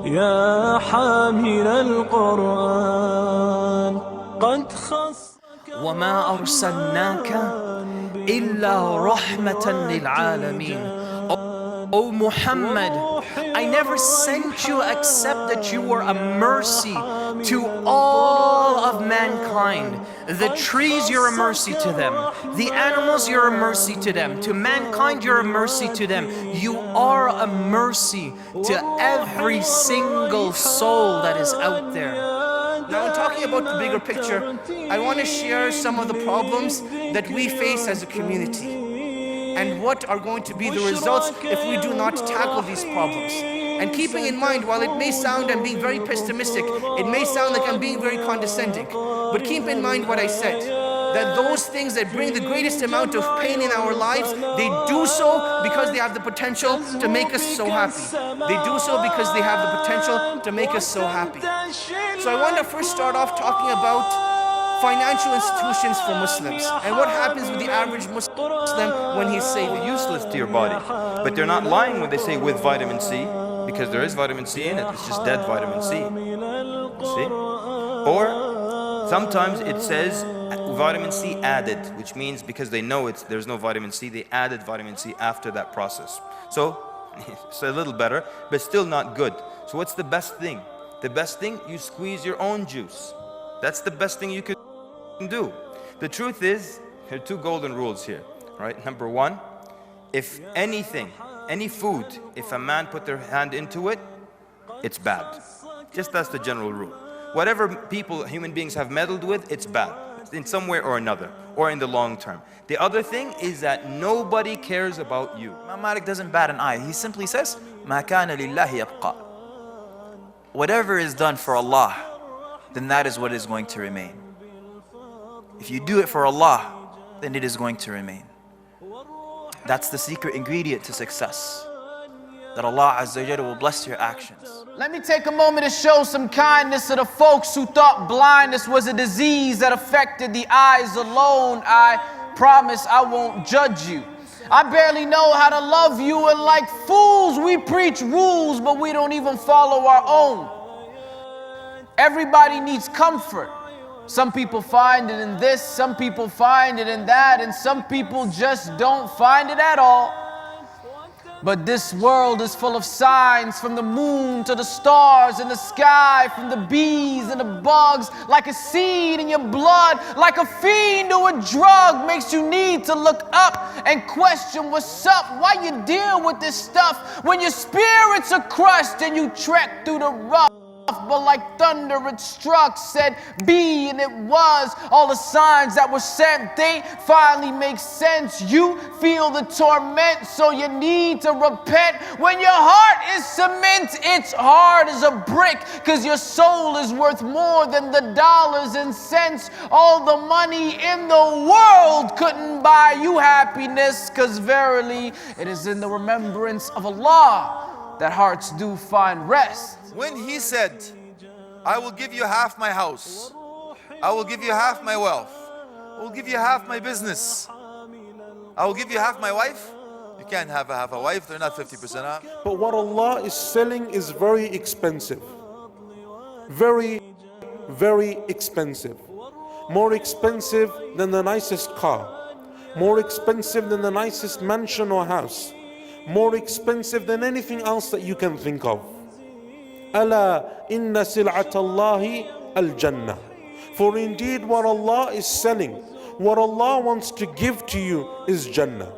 يا حامل القرآن قد خصك وما أرسلناك إلا رحمة للعالمين. O Muhammad, I never sent you except that you were a mercy to all of mankind. The trees, you're a mercy to them. The animals, you're a mercy to them. To mankind, you're a mercy to them. You are a mercy to every single soul that is out there. Now, in talking about the bigger picture, I want to share some of the problems that we face as a community and what are going to be the results if we do not tackle these problems. And keeping in mind, while it may sound I'm being very pessimistic, it may sound like I'm being very condescending, but keep in mind what I said, that those things that bring the greatest amount of pain in our lives, they do so because they have the potential to make us so happy. They do so because they have the potential to make us so happy. So I want to first start off talking about financial institutions for Muslims and what happens with the average Muslim when he's saving. Useless to your body, but they're not lying when they say with vitamin C, because there is vitamin C in it. It's just dead vitamin C. See? Or sometimes it says vitamin C added, which means because they know there's no vitamin C, they added vitamin C after that process. So it's a little better, but still not good. So what's the best thing? The best thing, you squeeze your own juice. That's the best thing you can do. The truth is, there are two golden rules here, right? Number one, if anything, any food, if a man put their hand into it, it's bad. Just that's the general rule. Whatever human beings have meddled with, it's bad in some way or another, or in the long term. The other thing is that nobody cares about you. Imam Malik doesn't bat an eye. He simply says, مَا كَانَ لِلَّهِ يَبْقَى. Whatever is done for Allah, then that is what is going to remain. If you do it for Allah, then it is going to remain. That's the secret ingredient to success, that Allah Azza wa Jalla will bless your actions. Let me take a moment to show some kindness to the folks who thought blindness was a disease that affected the eyes alone. I promise I won't judge you. I barely know how to love you, and like fools we preach rules, but we don't even follow our own. Everybody needs comfort. Some people find it in this, some people find it in that, and some people just don't find it at all. But this world is full of signs, from the moon to the stars in the sky, from the bees and the bugs, like a seed in your blood, like a fiend to a drug, makes you need to look up and question what's up, why you deal with this stuff when your spirits are crushed and you trek through the rough. But like thunder it struck, said be, and it was. All the signs that were sent, they finally make sense. You feel the torment, so you need to repent. When your heart is cement, it's hard as a brick, cause your soul is worth more than the dollars and cents. All the money in the world couldn't buy you happiness, cause verily it is in the remembrance of Allah that hearts do find rest. When he said, I will give you half my house, I will give you half my wealth, I will give you half my business, I will give you half my wife, you can't have a half a wife, they're not 50% off. But what Allah is selling is very expensive. Very, very expensive. More expensive than the nicest car. More expensive than the nicest mansion or house. More expensive than anything else that you can think of. ألا إن سلعة الله الجنة. For indeed what Allah is selling, what Allah wants to give to you is Jannah.